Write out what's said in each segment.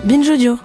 Binge Audio.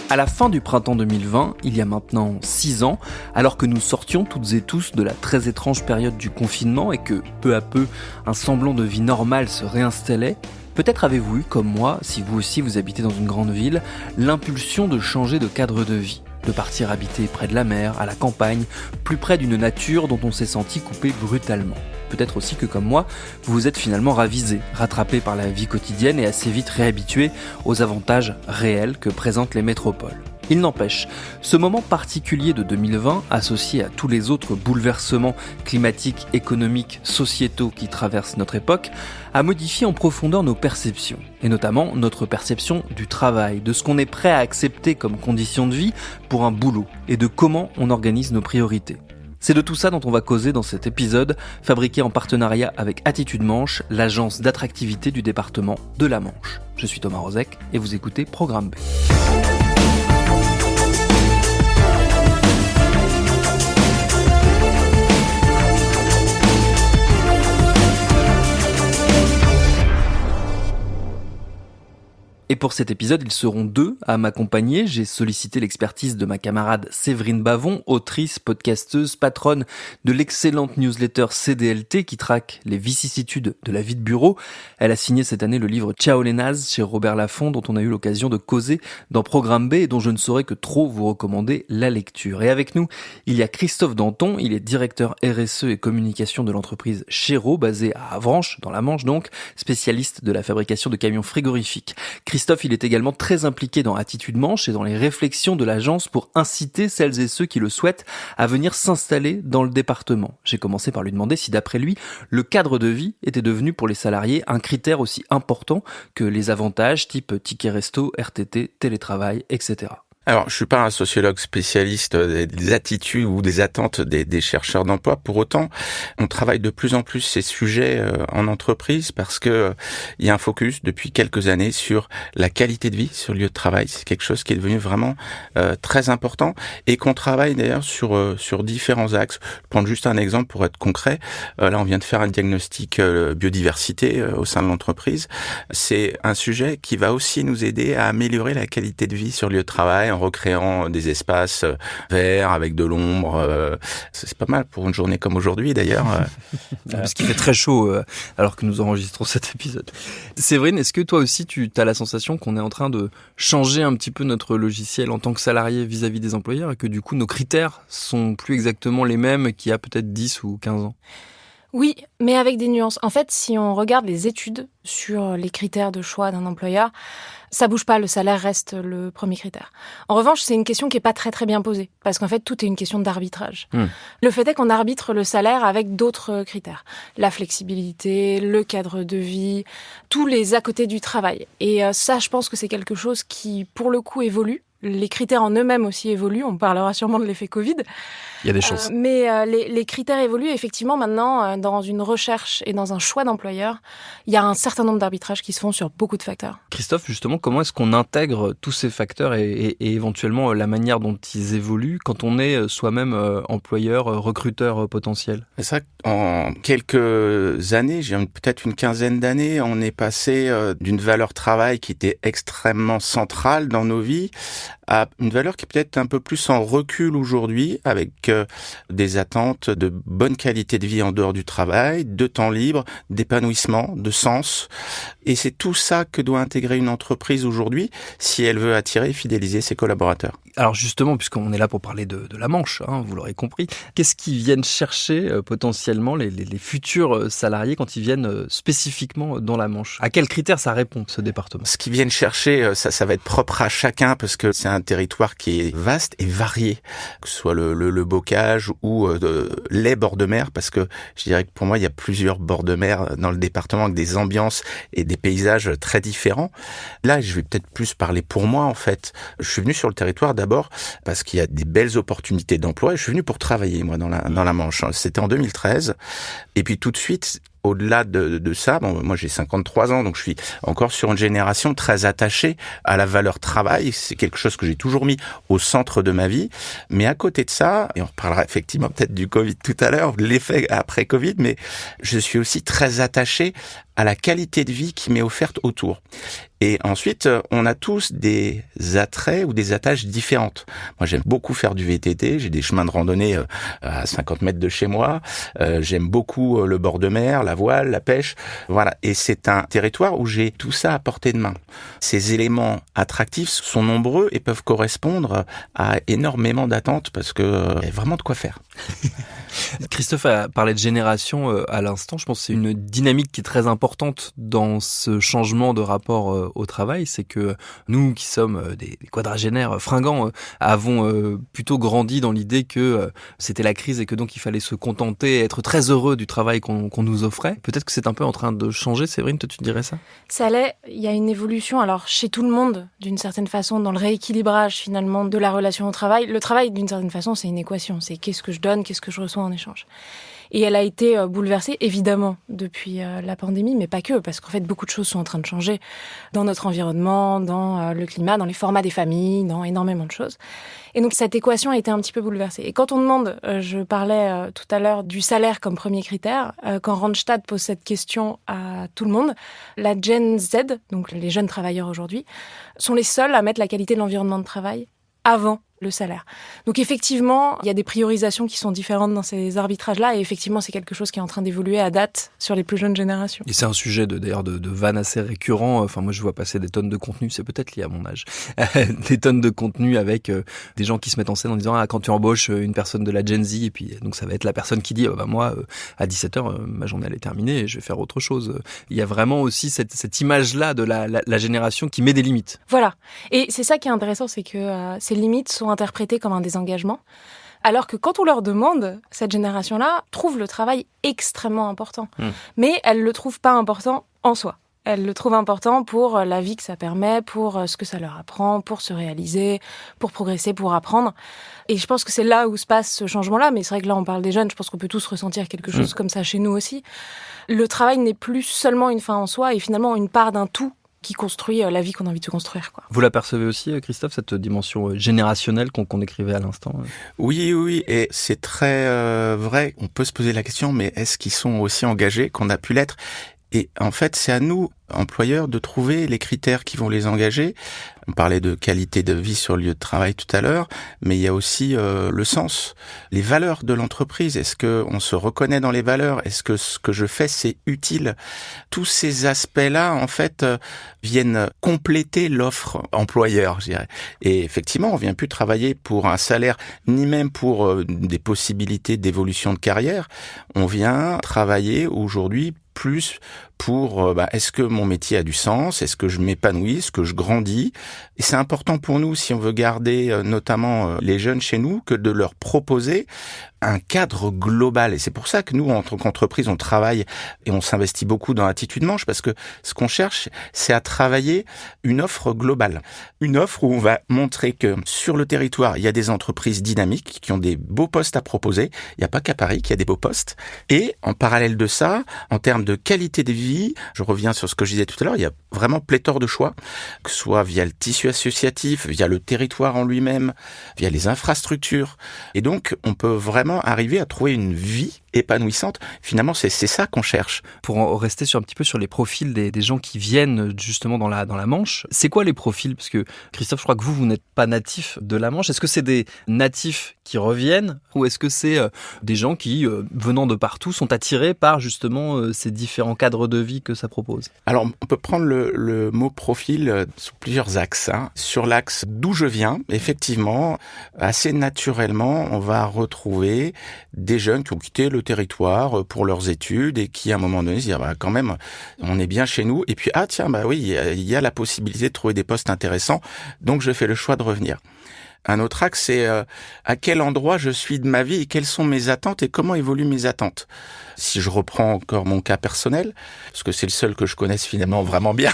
À la fin du printemps 2020, il y a maintenant 6 ans, alors que nous sortions toutes et tous de la très étrange période du confinement et que, peu à peu, un semblant de vie normale se réinstallait, peut-être avez-vous eu, comme moi, si vous aussi vous habitez dans une grande ville, l'impulsion de changer de cadre de vie, de partir habiter près de la mer, à la campagne, plus près d'une nature dont on s'est senti coupé brutalement. Peut-être aussi que, comme moi, vous vous êtes finalement ravisé, rattrapé par la vie quotidienne et assez vite réhabitué aux avantages réels que présentent les métropoles. Il n'empêche, ce moment particulier de 2020, associé à tous les autres bouleversements climatiques, économiques, sociétaux qui traversent notre époque, a modifié en profondeur nos perceptions, et notamment notre perception du travail, de ce qu'on est prêt à accepter comme condition de vie pour un boulot, et de comment on organise nos priorités. C'est de tout ça dont on va causer dans cet épisode, fabriqué en partenariat avec Attitude Manche, l'agence d'attractivité du département de la Manche. Je suis Thomas Rozek et vous écoutez Programme B. Et pour cet épisode, ils seront 2 à m'accompagner. J'ai sollicité l'expertise de ma camarade Séverine Bavon, autrice, podcasteuse, patronne de l'excellente newsletter CDLT qui traque les vicissitudes de la vie de bureau. Elle a signé cette année le livre Ciao les nazes chez Robert Laffont, dont on a eu l'occasion de causer dans Programme B et dont je ne saurais que trop vous recommander la lecture. Et avec nous, il y a Christophe Danton, il est directeur RSE et communication de l'entreprise Chéreau, basée à Avranches, dans la Manche donc, spécialiste de la fabrication de camions frigorifiques. Christophe, il est également très impliqué dans Attitude Manche et dans les réflexions de l'agence pour inciter celles et ceux qui le souhaitent à venir s'installer dans le département. J'ai commencé par lui demander si, d'après lui, le cadre de vie était devenu pour les salariés un critère aussi important que les avantages type ticket resto, RTT, télétravail, etc. Alors, je suis pas un sociologue spécialiste des attitudes ou des attentes des chercheurs d'emploi. Pour autant, on travaille de plus en plus ces sujets en entreprise parce que il y a un focus depuis quelques années sur la qualité de vie sur le lieu de travail. C'est quelque chose qui est devenu vraiment très important et qu'on travaille d'ailleurs sur différents axes. Je vais prendre juste un exemple pour être concret. Là, on vient de faire un diagnostic biodiversité au sein de l'entreprise. C'est un sujet qui va aussi nous aider à améliorer la qualité de vie sur le lieu de travail en recréant des espaces verts avec de l'ombre. C'est pas mal pour une journée comme aujourd'hui d'ailleurs. Parce qu'il fait très chaud alors que nous enregistrons cet épisode. Séverine, est-ce que toi aussi tu as la sensation qu'on est en train de changer un petit peu notre logiciel en tant que salarié vis-à-vis des employeurs et que du coup nos critères sont plus exactement les mêmes qu'il y a peut-être 10 ou 15 ans ? Oui, mais avec des nuances. En fait, si on regarde les études sur les critères de choix d'un employeur, ça bouge pas, le salaire reste le premier critère. En revanche, c'est une question qui est pas très très bien posée, parce qu'en fait, tout est une question d'arbitrage. Le fait est qu'on arbitre le salaire avec d'autres critères. La flexibilité, le cadre de vie, tous les à côté du travail. Et ça, je pense que c'est quelque chose qui, pour le coup, évolue. Les critères en eux-mêmes aussi évoluent, on parlera sûrement de l'effet Covid. Il y a des choses. Mais les critères évoluent effectivement maintenant dans une recherche et dans un choix d'employeur. Il y a un certain nombre d'arbitrages qui se font sur beaucoup de facteurs. Christophe, justement, comment est-ce qu'on intègre tous ces facteurs et éventuellement la manière dont ils évoluent quand on est soi-même employeur, recruteur potentiel ? C'est ça, en quelques années, peut-être une quinzaine d'années, on est passé d'une valeur travail qui était extrêmement centrale dans nos vies à une valeur qui est peut-être un peu plus en recul aujourd'hui, avec des attentes de bonne qualité de vie en dehors du travail, de temps libre, d'épanouissement, de sens. Et c'est tout ça que doit intégrer une entreprise aujourd'hui si elle veut attirer et fidéliser ses collaborateurs. Alors justement, puisqu'on est là pour parler de la Manche, vous l'aurez compris, qu'est-ce qu'ils viennent chercher potentiellement les futurs salariés quand ils viennent spécifiquement dans la Manche ? À quels critères ça répond, ce département ? Ce qu'ils viennent chercher, ça va être propre à chacun parce que c'est un territoire qui est vaste et varié, que ce soit le bocage ou les bords de mer, parce que je dirais que pour moi, il y a plusieurs bords de mer dans le département avec des ambiances et des paysages très différents. Là, je vais peut-être plus parler pour moi, en fait. Je suis venu sur le territoire d'abord parce qu'il y a des belles opportunités d'emploi et je suis venu pour travailler, moi, dans la Manche. C'était en 2013. Et puis tout de suite, au-delà de ça, bon, moi j'ai 53 ans, donc je suis encore sur une génération très attachée à la valeur travail. C'est quelque chose que j'ai toujours mis au centre de ma vie. Mais à côté de ça, et on reparlera effectivement peut-être du Covid tout à l'heure, l'effet après Covid, mais je suis aussi très attaché à la qualité de vie qui m'est offerte autour. Et ensuite, on a tous des attraits ou des attaches différentes. Moi, j'aime beaucoup faire du VTT. J'ai des chemins de randonnée à 50 mètres de chez moi. J'aime beaucoup le bord de mer, la voile, la pêche. Voilà. Et c'est un territoire où j'ai tout ça à portée de main. Ces éléments attractifs sont nombreux et peuvent correspondre à énormément d'attentes parce que y a vraiment de quoi faire. Christophe a parlé de génération à l'instant. Je pense que c'est une dynamique qui est très importante dans ce changement de rapport au travail. C'est que nous, qui sommes des quadragénaires fringants, avons plutôt grandi dans l'idée que c'était la crise et que donc il fallait se contenter, être très heureux du travail qu'on nous offrait. Peut-être que c'est un peu en train de changer. Séverine, toi, tu dirais ça ? Ça l'est. Il y a une évolution, alors chez tout le monde, d'une certaine façon, dans le rééquilibrage finalement de la relation au travail. Le travail, d'une certaine façon, c'est une équation. C'est qu'est-ce que je donne, qu'est-ce que je reçois en échange. Et elle a été bouleversée, évidemment, depuis la pandémie, mais pas que, parce qu'en fait, beaucoup de choses sont en train de changer dans notre environnement, dans le climat, dans les formats des familles, dans énormément de choses. Et donc, cette équation a été un petit peu bouleversée. Et quand on demande, je parlais tout à l'heure du salaire comme premier critère, quand Randstad pose cette question à tout le monde, la Gen Z, donc les jeunes travailleurs aujourd'hui, sont les seuls à mettre la qualité de l'environnement de travail avant le salaire. Donc effectivement, il y a des priorisations qui sont différentes dans ces arbitrages-là et effectivement, c'est quelque chose qui est en train d'évoluer à date sur les plus jeunes générations. Et c'est un sujet d'ailleurs de vanne assez récurrent. Enfin, moi, je vois passer des tonnes de contenu, c'est peut-être lié à mon âge. Des tonnes de contenu avec des gens qui se mettent en scène en disant « Ah, quand tu embauches une personne de la Gen Z », et puis donc ça va être la personne qui dit « Bah moi, à 17h, ma journée elle est terminée et je vais faire autre chose ». Il y a vraiment aussi cette image-là de la génération qui met des limites. Voilà. Et c'est ça qui est intéressant, c'est que ces limites sont interprétées comme un désengagement. Alors que quand on leur demande, cette génération-là trouve le travail extrêmement important. Mais elle le trouve pas important en soi. Elle le trouve important pour la vie que ça permet, pour ce que ça leur apprend, pour se réaliser, pour progresser, pour apprendre. Et je pense que c'est là où se passe ce changement-là. Mais c'est vrai que là, on parle des jeunes. Je pense qu'on peut tous ressentir quelque chose comme ça chez nous aussi. Le travail n'est plus seulement une fin en soi et finalement une part d'un tout qui construit la vie qu'on a envie de se construire, quoi. Vous la percevez aussi, Christophe, cette dimension générationnelle qu'on décrivait à l'instant ? Oui, et c'est très vrai. On peut se poser la question, mais est-ce qu'ils sont aussi engagés qu'on a pu l'être ? Et en fait, c'est à nous, employeurs, de trouver les critères qui vont les engager. On parlait de qualité de vie sur le lieu de travail tout à l'heure, mais il y a aussi le sens, les valeurs de l'entreprise. Est-ce que on se reconnaît dans les valeurs ? Est-ce que ce que je fais, c'est utile ? Tous ces aspects-là, en fait, viennent compléter l'offre employeur, je dirais. Et effectivement, on vient plus travailler pour un salaire, ni même pour des possibilités d'évolution de carrière. On vient travailler aujourd'hui plus pour est-ce que mon métier a du sens, est-ce que je m'épanouis, est-ce que je grandis. Et c'est important pour nous, si on veut garder notamment les jeunes chez nous, que de leur proposer un cadre global. Et c'est pour ça que nous, en tant qu'entreprise, on travaille et on s'investit beaucoup dans Attitude Manche, parce que ce qu'on cherche, c'est à travailler une offre globale. Une offre où on va montrer que sur le territoire, il y a des entreprises dynamiques qui ont des beaux postes à proposer. Il n'y a pas qu'à Paris qu'il y a des beaux postes. Et en parallèle de ça, en termes de qualité de vie, je reviens sur ce que je disais tout à l'heure, il y a vraiment pléthore de choix, que ce soit via le tissu associatif, via le territoire en lui-même, via les infrastructures. Et donc, on peut vraiment arriver à trouver une vie épanouissante. Finalement, c'est ça qu'on cherche. Pour en rester un petit peu sur les profils des gens qui viennent justement dans la Manche, c'est quoi les profils ? Parce que Christophe, je crois que vous n'êtes pas natif de la Manche. Est-ce que c'est des natifs qui reviennent ou est-ce que c'est des gens qui, venant de partout, sont attirés par justement ces différents cadres de vie que ça propose ? Alors, on peut prendre le mot profil sous plusieurs axes. Sur l'axe d'où je viens, effectivement, assez naturellement, on va retrouver des jeunes qui ont quitté le territoire pour leurs études et qui, à un moment donné, se disent quand même, on est bien chez nous. Et puis, il y a la possibilité de trouver des postes intéressants, donc je fais le choix de revenir. Un autre axe, c'est à quel endroit je suis de ma vie et quelles sont mes attentes et comment évoluent mes attentes. Si je reprends encore mon cas personnel, parce que c'est le seul que je connaisse finalement vraiment bien,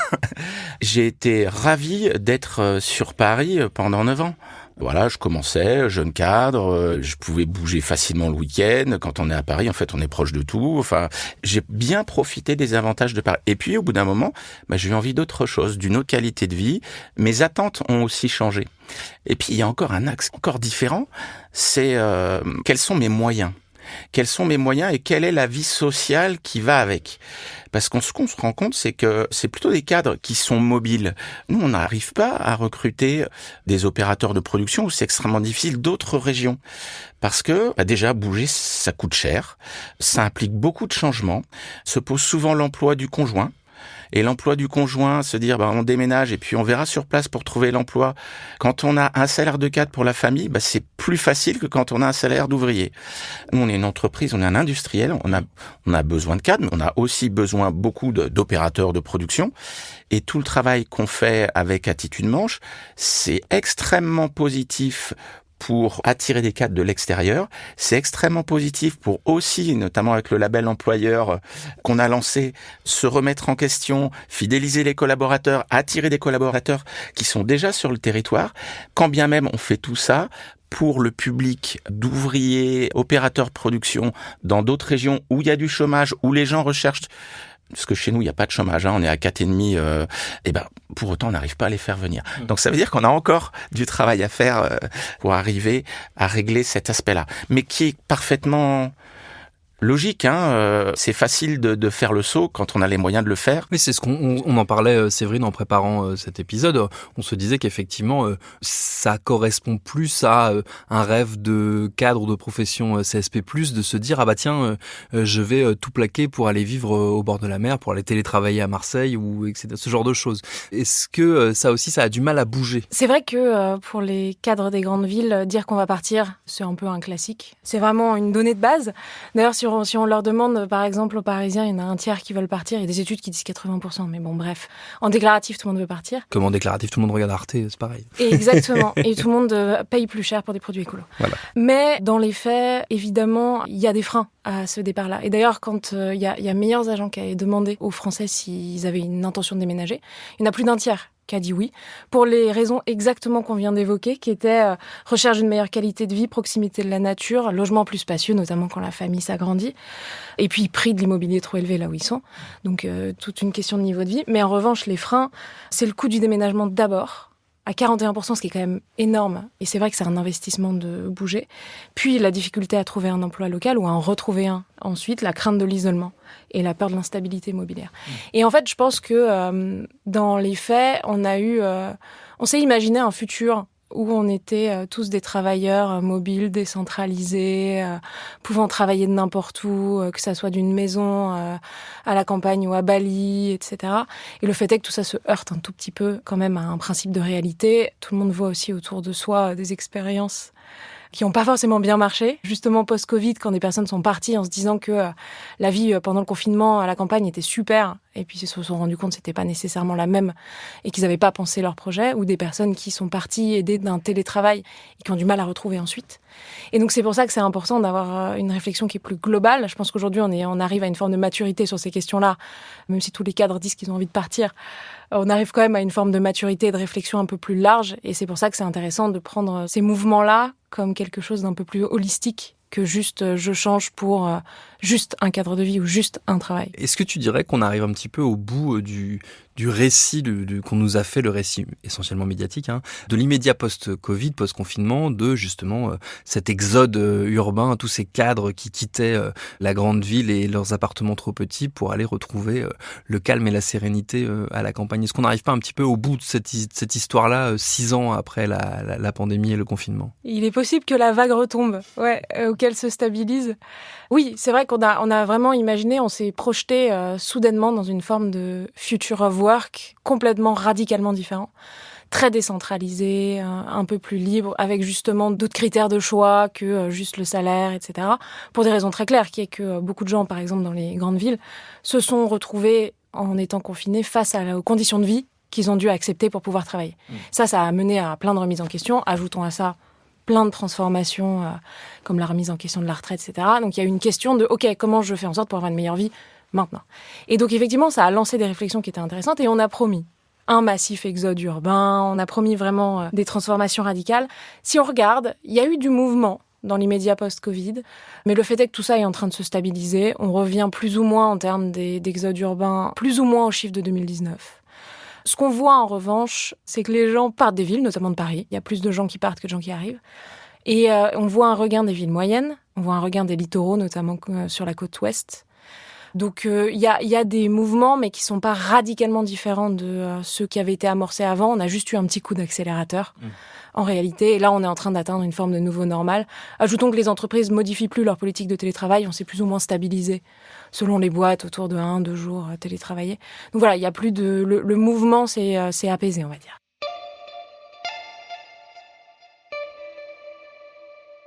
j'ai été ravi d'être sur Paris pendant 9 ans. Voilà, je commençais, jeune cadre, je pouvais bouger facilement le week-end. Quand on est à Paris, en fait, on est proche de tout. Enfin, j'ai bien profité des avantages de Paris. Et puis, au bout d'un moment, j'ai eu envie d'autre chose, d'une autre qualité de vie. Mes attentes ont aussi changé. Et puis, il y a encore un axe encore différent, c'est quels sont mes moyens ? Quels sont mes moyens et quelle est la vie sociale qui va avec ? Parce ce qu'on se rend compte, c'est que c'est plutôt des cadres qui sont mobiles. Nous, on n'arrive pas à recruter des opérateurs de production où c'est extrêmement difficile d'autres régions. Parce que, déjà, bouger, ça coûte cher. Ça implique beaucoup de changements. Se pose souvent l'emploi du conjoint. Et l'emploi du conjoint, se dire on déménage et puis on verra sur place pour trouver l'emploi. Quand on a un salaire de cadre pour la famille, c'est plus facile que quand on a un salaire d'ouvrier. Nous, on est une entreprise, on est un industriel, on a besoin de cadres, mais on a aussi besoin beaucoup d'opérateurs de production. Et tout le travail qu'on fait avec Attitude Manche, c'est extrêmement positif pour attirer des cadres de l'extérieur. C'est extrêmement positif pour aussi, notamment avec le label employeur qu'on a lancé, se remettre en question, fidéliser les collaborateurs, attirer des collaborateurs qui sont déjà sur le territoire. Quand bien même on fait tout ça, pour le public d'ouvriers, opérateurs de production dans d'autres régions où il y a du chômage, où les gens recherchent, parce que chez nous, il n'y a pas de chômage, on est à 4,5, pour autant, on n'arrive pas à les faire venir. Donc, ça veut dire qu'on a encore du travail à faire pour arriver à régler cet aspect-là. Mais qui est parfaitement logique, c'est facile de faire le saut quand on a les moyens de le faire. Oui, c'est ce qu'on en parlait, Séverine, en préparant cet épisode. On se disait qu'effectivement, ça correspond plus à un rêve de cadre de profession CSP+, de se dire, je vais tout plaquer pour aller vivre au bord de la mer, pour aller télétravailler à Marseille, ou etc., ce genre de choses. Est-ce que ça aussi, ça a du mal à bouger ? C'est vrai que pour les cadres des grandes villes, dire qu'on va partir, c'est un peu un classique. C'est vraiment une donnée de base. D'ailleurs, si on leur demande, par exemple, aux Parisiens, il y en a un tiers qui veulent partir, il y a des études qui disent 80%, mais bon, bref. En déclaratif, tout le monde veut partir. Comme en déclaratif, tout le monde regarde Arte, c'est pareil. Et exactement. Et tout le monde paye plus cher pour des produits écolos. Voilà. Mais dans les faits, évidemment, il y a des freins à ce départ-là. Et d'ailleurs, quand il y a Meilleurs Agents qui avaient demandé aux Français s'ils avaient une intention de déménager, il y en a plus d'un tiers qui a dit oui, pour les raisons exactement qu'on vient d'évoquer, qui étaient recherche d'une meilleure qualité de vie, proximité de la nature, logement plus spacieux, notamment quand la famille s'agrandit, et puis prix de l'immobilier trop élevé là où ils sont. Donc, toute une question de niveau de vie. Mais en revanche, les freins, c'est le coût du déménagement d'abord, à 41%, ce qui est quand même énorme. Et c'est vrai que c'est un investissement de bouger. Puis la difficulté à trouver un emploi local ou à en retrouver un. Ensuite, la crainte de l'isolement et la peur de l'instabilité immobilière. Et en fait, je pense que dans les faits, on s'est imaginé un futur où on était tous des travailleurs mobiles, décentralisés, pouvant travailler de n'importe où, que ça soit d'une maison à la campagne ou à Bali, etc. Et le fait est que tout ça se heurte un tout petit peu quand même à un principe de réalité. Tout le monde voit aussi autour de soi des expériences qui n'ont pas forcément bien marché. Justement, post-Covid, quand des personnes sont parties en se disant que la vie pendant le confinement à la campagne était super, et puis ils se sont rendus compte que c'était pas nécessairement la même, et qu'ils n'avaient pas pensé leur projet, ou des personnes qui sont parties aider d'un télétravail et qui ont du mal à retrouver ensuite. Et donc c'est pour ça que c'est important d'avoir une réflexion qui est plus globale. Je pense qu'aujourd'hui, on arrive à une forme de maturité sur ces questions-là, même si tous les cadres disent qu'ils ont envie de partir. On arrive quand même à une forme de maturité et de réflexion un peu plus large, et c'est pour ça que c'est intéressant de prendre ces mouvements-là comme quelque chose d'un peu plus holistique que juste je change pour juste un cadre de vie ou juste un travail. Est-ce que tu dirais qu'on arrive un petit peu au bout du récit qu'on nous a fait, le récit essentiellement médiatique, de l'immédiat post-Covid, post-confinement, de justement cet exode urbain, tous ces cadres qui quittaient la grande ville et leurs appartements trop petits pour aller retrouver le calme et la sérénité à la campagne. Est-ce qu'on n'arrive pas un petit peu au bout de cette histoire-là, 6 ans après la pandémie et le confinement ? Il est possible que la vague retombe, auquel se stabilise. Oui, c'est vrai qu'on a vraiment imaginé, on s'est projeté soudainement dans une forme de future of work complètement radicalement différent, très décentralisé, un peu plus libre, avec justement d'autres critères de choix que juste le salaire, etc. Pour des raisons très claires, qui est que beaucoup de gens, par exemple dans les grandes villes, se sont retrouvés en étant confinés face aux conditions de vie qu'ils ont dû accepter pour pouvoir travailler. Ça a mené à plein de remises en question. Ajoutons à ça plein de transformations, comme la remise en question de la retraite, etc. Donc il y a une question de, OK, comment je fais en sorte pour avoir une meilleure vie maintenant ? Et donc effectivement, ça a lancé des réflexions qui étaient intéressantes et on a promis un massif exode urbain, on a promis vraiment des transformations radicales. Si on regarde, il y a eu du mouvement dans l'immédiat post-Covid, mais le fait est que tout ça est en train de se stabiliser. On revient plus ou moins en termes d'exode urbain, plus ou moins au chiffre de 2019. Ce qu'on voit en revanche, c'est que les gens partent des villes, notamment de Paris. Il y a plus de gens qui partent que de gens qui arrivent. Et on voit un regain des villes moyennes, on voit un regain des littoraux, notamment sur la côte ouest. Donc il y a des mouvements, mais qui sont pas radicalement différents de ceux qui avaient été amorcés avant. On a juste eu un petit coup d'accélérateur, en réalité. Et là, on est en train d'atteindre une forme de nouveau normal. Ajoutons que les entreprises modifient plus leur politique de télétravail. On s'est plus ou moins stabilisé selon les boîtes autour de 1-2 jours télétravaillés. Donc voilà, il y a plus de... Le mouvement s'est apaisé, on va dire.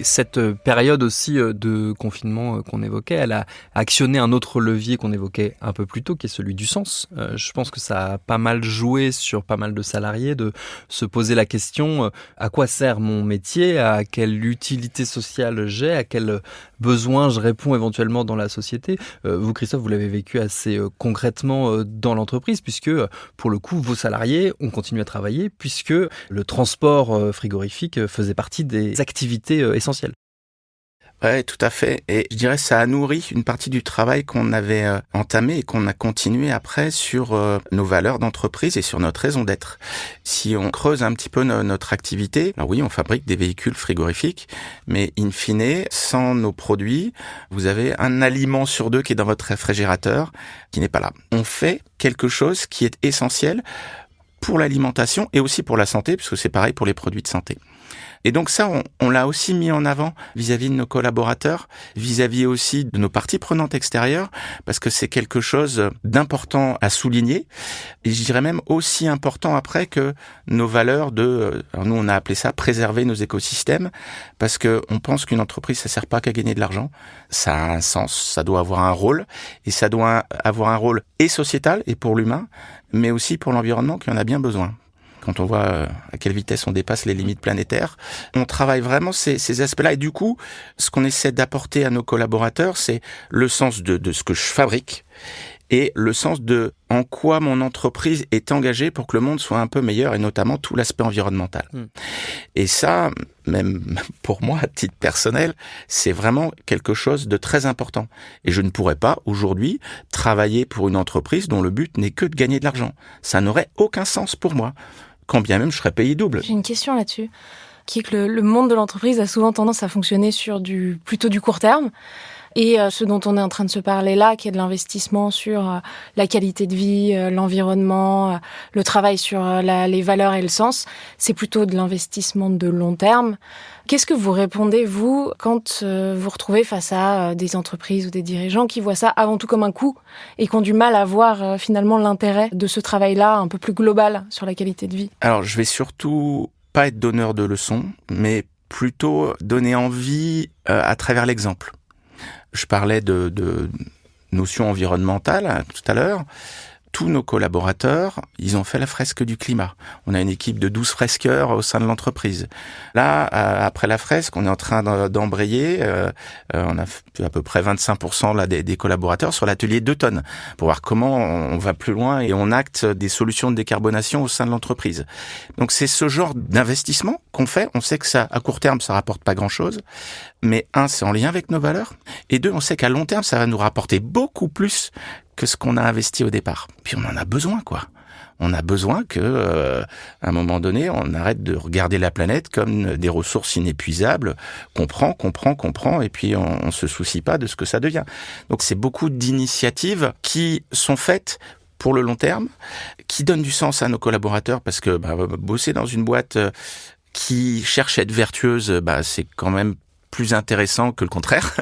Cette période aussi de confinement qu'on évoquait, elle a actionné un autre levier qu'on évoquait un peu plus tôt, qui est celui du sens. Je pense que ça a pas mal joué sur pas mal de salariés de se poser la question à quoi sert mon métier, à quelle utilité sociale j'ai, à quel besoin je réponds éventuellement dans la société. Vous, Christophe, vous l'avez vécu assez concrètement dans l'entreprise, puisque pour le coup, vos salariés ont continué à travailler, puisque le transport frigorifique faisait partie des activités essentielles. Ouais, tout à fait. Et je dirais que ça a nourri une partie du travail qu'on avait entamé et qu'on a continué après sur nos valeurs d'entreprise et sur notre raison d'être. Si on creuse un petit peu notre activité, alors oui, on fabrique des véhicules frigorifiques, mais in fine, sans nos produits, vous avez un aliment sur 2 qui est dans votre réfrigérateur qui n'est pas là. On fait quelque chose qui est essentiel pour l'alimentation et aussi pour la santé, puisque c'est pareil pour les produits de santé. Et donc ça, on l'a aussi mis en avant vis-à-vis de nos collaborateurs, vis-à-vis aussi de nos parties prenantes extérieures, parce que c'est quelque chose d'important à souligner, et je dirais même aussi important après que nos valeurs alors nous on a appelé ça préserver nos écosystèmes, parce que on pense qu'une entreprise ça sert pas qu'à gagner de l'argent, ça a un sens, ça doit avoir un rôle, et ça doit avoir un rôle et sociétal et pour l'humain, mais aussi pour l'environnement qui en a bien besoin. Quand on voit à quelle vitesse on dépasse les limites planétaires, on travaille vraiment ces aspects-là. Et du coup, ce qu'on essaie d'apporter à nos collaborateurs, c'est le sens de ce que je fabrique et le sens de en quoi mon entreprise est engagée pour que le monde soit un peu meilleur, et notamment tout l'aspect environnemental. Et ça, même pour moi, à titre personnel, c'est vraiment quelque chose de très important. Et je ne pourrais pas, aujourd'hui, travailler pour une entreprise dont le but n'est que de gagner de l'argent. Ça n'aurait aucun sens pour moi, quand bien même je serais payé double. J'ai une question là-dessus, qui est que le monde de l'entreprise a souvent tendance à fonctionner sur plutôt du court terme. Et ce dont on est en train de se parler là, qui est de l'investissement sur la qualité de vie, l'environnement, le travail sur les valeurs et le sens, c'est plutôt de l'investissement de long terme. Qu'est-ce que vous répondez, vous, quand vous retrouvez face à des entreprises ou des dirigeants qui voient ça avant tout comme un coût et qui ont du mal à voir finalement l'intérêt de ce travail-là un peu plus global sur la qualité de vie? Alors, je vais surtout pas être donneur de leçons, mais plutôt donner envie à travers l'exemple. Je parlais de notions environnementales tout à l'heure. Tous nos collaborateurs, ils ont fait la fresque du climat. On a une équipe de 12 fresqueurs au sein de l'entreprise. Là, après la fresque, on est en train d'embrayer. On a à peu près 25% là, des collaborateurs sur l'atelier 2 tonnes pour voir comment on va plus loin et on acte des solutions de décarbonation au sein de l'entreprise. Donc c'est ce genre d'investissement qu'on fait. On sait que ça, à court terme, ça rapporte pas grand-chose. Mais 1, c'est en lien avec nos valeurs. Et 2, on sait qu'à long terme, ça va nous rapporter beaucoup plus que ce qu'on a investi au départ. Puis on en a besoin, quoi. On a besoin que, à un moment donné, on arrête de regarder la planète comme des ressources inépuisables qu'on prend, et puis on se soucie pas de ce que ça devient. Donc c'est beaucoup d'initiatives qui sont faites pour le long terme, qui donnent du sens à nos collaborateurs, parce que bosser dans une boîte qui cherche à être vertueuse, c'est quand même plus intéressant que le contraire.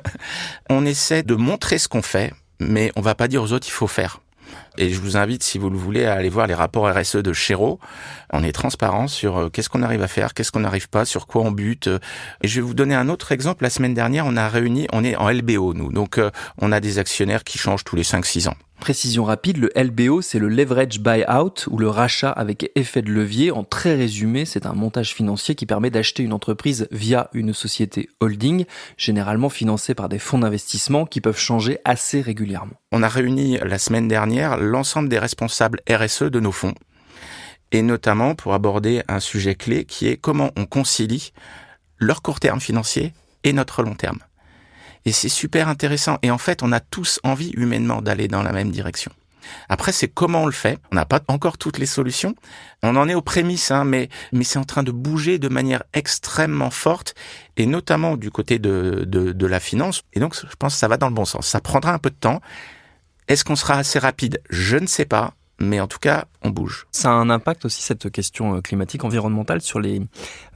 On essaie de montrer ce qu'on fait, mais on va pas dire aux autres il faut faire. Et je vous invite, si vous le voulez, à aller voir les rapports RSE de Chéreau. On est transparent sur qu'est-ce qu'on arrive à faire, qu'est-ce qu'on n'arrive pas, sur quoi on bute. Et je vais vous donner un autre exemple. La semaine dernière, on est en LBO, nous. Donc, on a des actionnaires qui changent tous les 5-6 ans. Précision rapide, le LBO, c'est le leverage buyout ou le rachat avec effet de levier. En très résumé, c'est un montage financier qui permet d'acheter une entreprise via une société holding, généralement financée par des fonds d'investissement qui peuvent changer assez régulièrement. On a réuni la semaine dernière l'ensemble des responsables RSE de nos fonds. et notamment pour aborder un sujet clé qui est comment on concilie leur court terme financier et notre long terme. Et c'est super intéressant. Et en fait, on a tous envie humainement d'aller dans la même direction. Après, c'est comment on le fait. On n'a pas encore toutes les solutions. On en est aux prémices, mais c'est en train de bouger de manière extrêmement forte, et notamment du côté de la finance. Et donc, je pense que ça va dans le bon sens. Ça prendra un peu de temps. Est-ce qu'on sera assez rapide ? Je ne sais pas. Mais en tout cas, on bouge. Ça a un impact aussi, cette question climatique, environnementale, sur les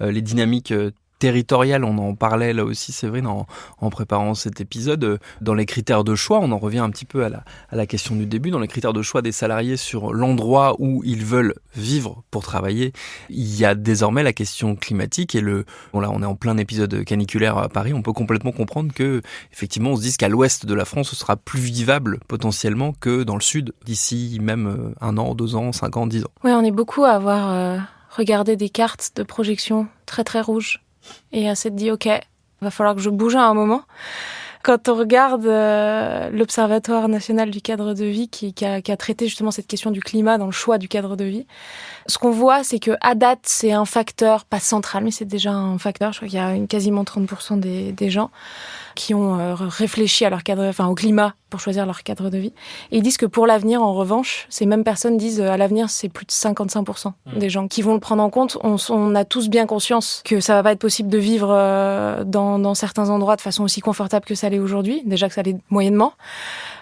dynamiques territoriale, on en parlait là aussi, Séverine, en préparant cet épisode. Dans les critères de choix, on en revient un petit peu à la question du début, dans les critères de choix des salariés sur l'endroit où ils veulent vivre pour travailler, il y a désormais la question climatique et bon là on est en plein épisode caniculaire à Paris, on peut complètement comprendre que effectivement on se dise qu'à l'ouest de la France ce sera plus vivable potentiellement que dans le sud d'ici même 1 an, 2 ans, 5 ans, 10 ans. Ouais, on est beaucoup à avoir regardé des cartes de projection très très rouges. Et à s'être dit, ok, va falloir que je bouge à un moment. Quand on regarde l'Observatoire national du cadre de vie qui a traité justement cette question du climat dans le choix du cadre de vie, ce qu'on voit, c'est que à date, c'est un facteur, pas central, mais c'est déjà un facteur. Je crois qu'il y a quasiment 30% des gens qui ont réfléchi à leur au climat pour choisir leur cadre de vie. Et ils disent que pour l'avenir, en revanche, ces mêmes personnes disent à l'avenir, c'est plus de 55% des gens qui vont le prendre en compte. On a tous bien conscience que ça va pas être possible de vivre dans certains endroits de façon aussi confortable que ça l'est aujourd'hui. Déjà que ça l'est moyennement.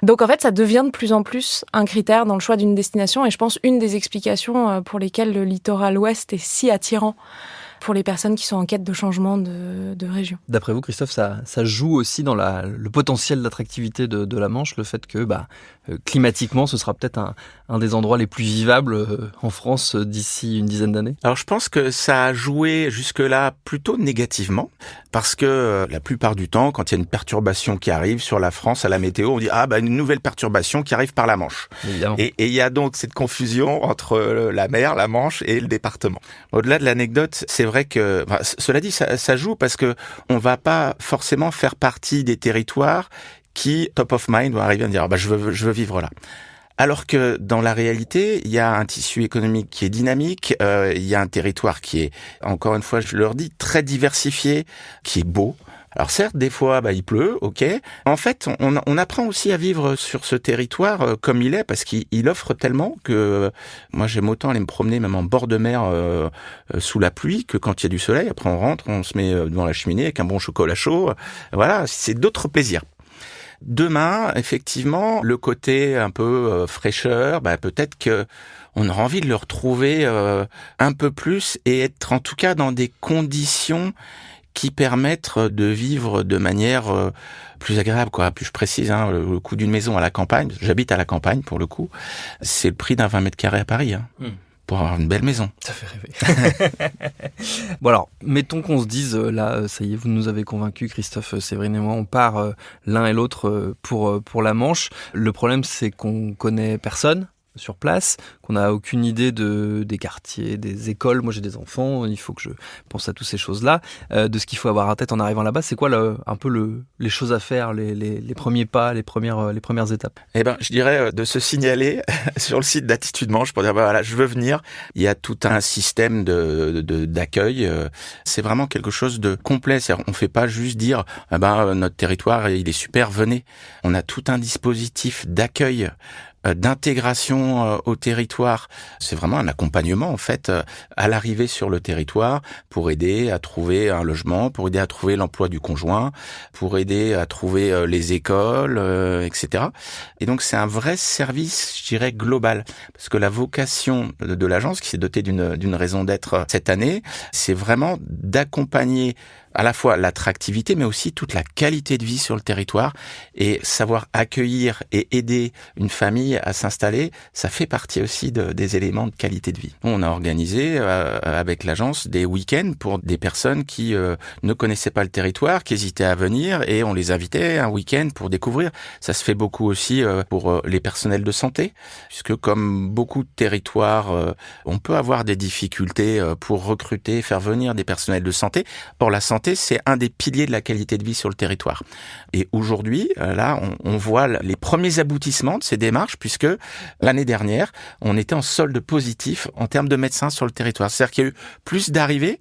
Donc en fait, ça devient de plus en plus un critère dans le choix d'une destination. Et je pense une des explications pour lesquelles le littoral ouest est si attirant pour les personnes qui sont en quête de changement de région. D'après vous, Christophe, ça joue aussi dans le potentiel d'attractivité de la Manche, le fait que climatiquement, ce sera peut-être un des endroits les plus vivables en France d'ici une dizaine d'années? Alors je pense que ça a joué jusque-là plutôt négativement, parce que la plupart du temps, quand il y a une perturbation qui arrive sur la France à la météo, on dit une nouvelle perturbation qui arrive par la Manche. Évidemment. Et il y a donc cette confusion entre la mer, la Manche et le département. Au-delà de l'anecdote, c'est vrai que, cela dit, ça joue parce que on va pas forcément faire partie des territoires qui, top of mind, vont arriver à dire je veux vivre là. Alors que dans la réalité, il y a un tissu économique qui est dynamique, il y a un territoire qui est, encore une fois, je leur dis, très diversifié, qui est beau. Alors certes, des fois, il pleut, ok. En fait, on apprend aussi à vivre sur ce territoire comme il est, parce qu'il offre tellement que moi j'aime autant aller me promener même en bord de mer sous la pluie que quand il y a du soleil. Après on rentre, on se met devant la cheminée avec un bon chocolat chaud. Voilà, c'est d'autres plaisirs. Demain, effectivement, le côté un peu fraîcheur, peut-être que on aura envie de le retrouver un peu plus et être en tout cas dans des conditions qui permettent de vivre de manière plus agréable, quoi. Plus je précise, le coût d'une maison à la campagne, j'habite à la campagne pour le coup, c'est le prix d'un 20 mètres carrés à Paris. Pour avoir une belle maison. Ça fait rêver. Bon alors, mettons qu'on se dise, là, ça y est, vous nous avez convaincus, Christophe, Séverine et moi, on part l'un et l'autre pour la Manche. Le problème, c'est qu'on connaît personne sur place, qu'on n'a aucune idée des quartiers, des écoles. Moi, j'ai des enfants, il faut que je pense à toutes ces choses-là, de ce qu'il faut avoir en tête en arrivant là-bas. C'est quoi un peu les choses à faire, les premiers pas, les premières étapes? Je dirais de se signaler sur le site d'Attitude Manche pour dire voilà, je veux venir. Il y a tout un système d'accueil. C'est vraiment quelque chose de complet. C'est-à-dire, on fait pas juste dire notre territoire il est super, venez. On a tout un dispositif d'accueil, d'intégration au territoire. C'est vraiment un accompagnement en fait à l'arrivée sur le territoire pour aider à trouver un logement, pour aider à trouver l'emploi du conjoint, pour aider à trouver les écoles, etc. Et donc c'est un vrai service, je dirais, global, parce que la vocation de l'agence, qui s'est dotée d'une raison d'être cette année, c'est vraiment d'accompagner à la fois l'attractivité, mais aussi toute la qualité de vie sur le territoire, et savoir accueillir et aider une famille à s'installer, ça fait partie aussi des éléments de qualité de vie. On a organisé avec l'agence des week-ends pour des personnes qui ne connaissaient pas le territoire, qui hésitaient à venir, et on les invitait un week-end pour découvrir. Ça se fait beaucoup aussi pour les personnels de santé, puisque comme beaucoup de territoires, on peut avoir des difficultés pour recruter, faire venir des personnels de santé. Or, la santé, santé, c'est un des piliers de la qualité de vie sur le territoire. Et aujourd'hui, là, on voit les premiers aboutissements de ces démarches, puisque l'année dernière, on était en solde positif en termes de médecins sur le territoire. C'est-à-dire qu'il y a eu plus d'arrivées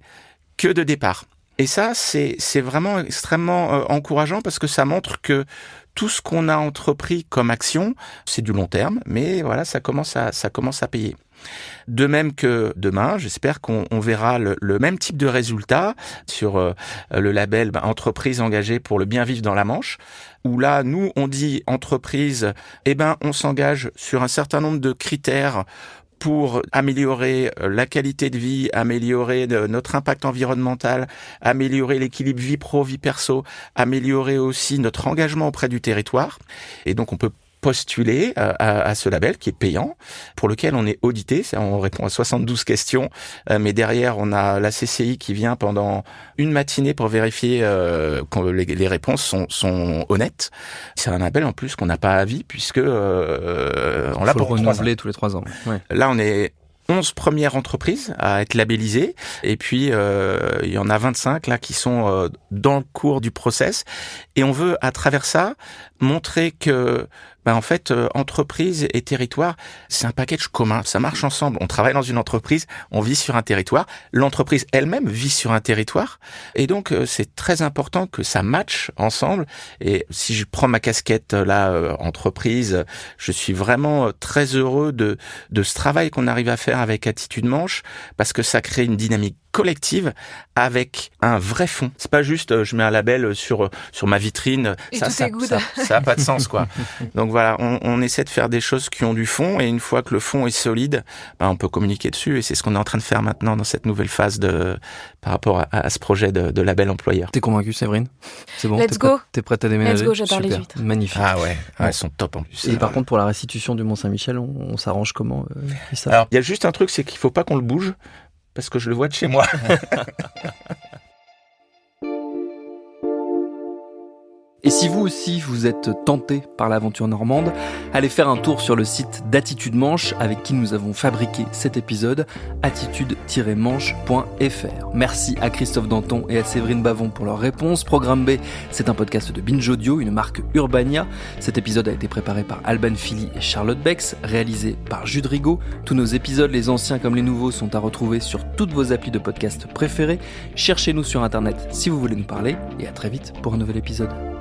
que de départs. Et ça, c'est vraiment extrêmement encourageant parce que ça montre que tout ce qu'on a entrepris comme action, c'est du long terme, mais voilà, ça commence à payer. De même que demain, j'espère qu'on verra le même type de résultat sur le label entreprise engagée pour le bien vivre dans la Manche, où là, nous, on dit entreprise, on s'engage sur un certain nombre de critères pour améliorer la qualité de vie, améliorer notre impact environnemental, améliorer l'équilibre vie pro, vie perso, améliorer aussi notre engagement auprès du territoire. Et donc, on peut postuler à ce label qui est payant, pour lequel on est audité. On répond à 72 questions, mais derrière, on a la CCI qui vient pendant une matinée pour vérifier que les réponses sont honnêtes. C'est un label en plus qu'on n'a pas à vie, puisque on l'a pour renouveler tous les 3 ans. Ouais. Là, on est 11 premières entreprises à être labellisées, et puis il y en a 25 là qui sont dans le cours du process, et on veut à travers ça montrer que en fait, entreprise et territoire, c'est un package commun. Ça marche ensemble. On travaille dans une entreprise, on vit sur un territoire. L'entreprise elle-même vit sur un territoire. Et donc, c'est très important que ça matche ensemble. Et si je prends ma casquette là, entreprise, je suis vraiment très heureux de ce travail qu'on arrive à faire avec Attitude Manche, parce que ça crée une dynamique collective avec un vrai fond. C'est pas juste je mets un label sur ma vitrine, et ça a pas de sens quoi. Donc voilà, on essaie de faire des choses qui ont du fond, et une fois que le fond est solide, on peut communiquer dessus, et c'est ce qu'on est en train de faire maintenant dans cette nouvelle phase par rapport à ce projet de label employeur. T'es convaincu, Séverine? C'est bon? Let's go. T'es prête à déménager? Let's go, j'adore Super. les huîtres. Magnifique. Ah ouais, elles sont top en plus. Et par contre, pour la restitution du Mont-Saint-Michel, on s'arrange comment, Christophe? Alors, il y a juste un truc, c'est qu'il faut pas qu'on le bouge, parce que je le vois de chez moi. Et si vous aussi, vous êtes tenté par l'aventure normande, allez faire un tour sur le site d'Attitude Manche avec qui nous avons fabriqué cet épisode, attitude-manche.fr. Merci à Christophe Danton et à Séverine Bavon pour leurs réponses. Programme B, c'est un podcast de Binge Audio, une marque Urbania. Cet épisode a été préparé par Alban Philly et Charlotte Bex, réalisé par Jude Rigaud. Tous nos épisodes, les anciens comme les nouveaux, sont à retrouver sur toutes vos applis de podcast préférés. Cherchez-nous sur Internet si vous voulez nous parler, et à très vite pour un nouvel épisode.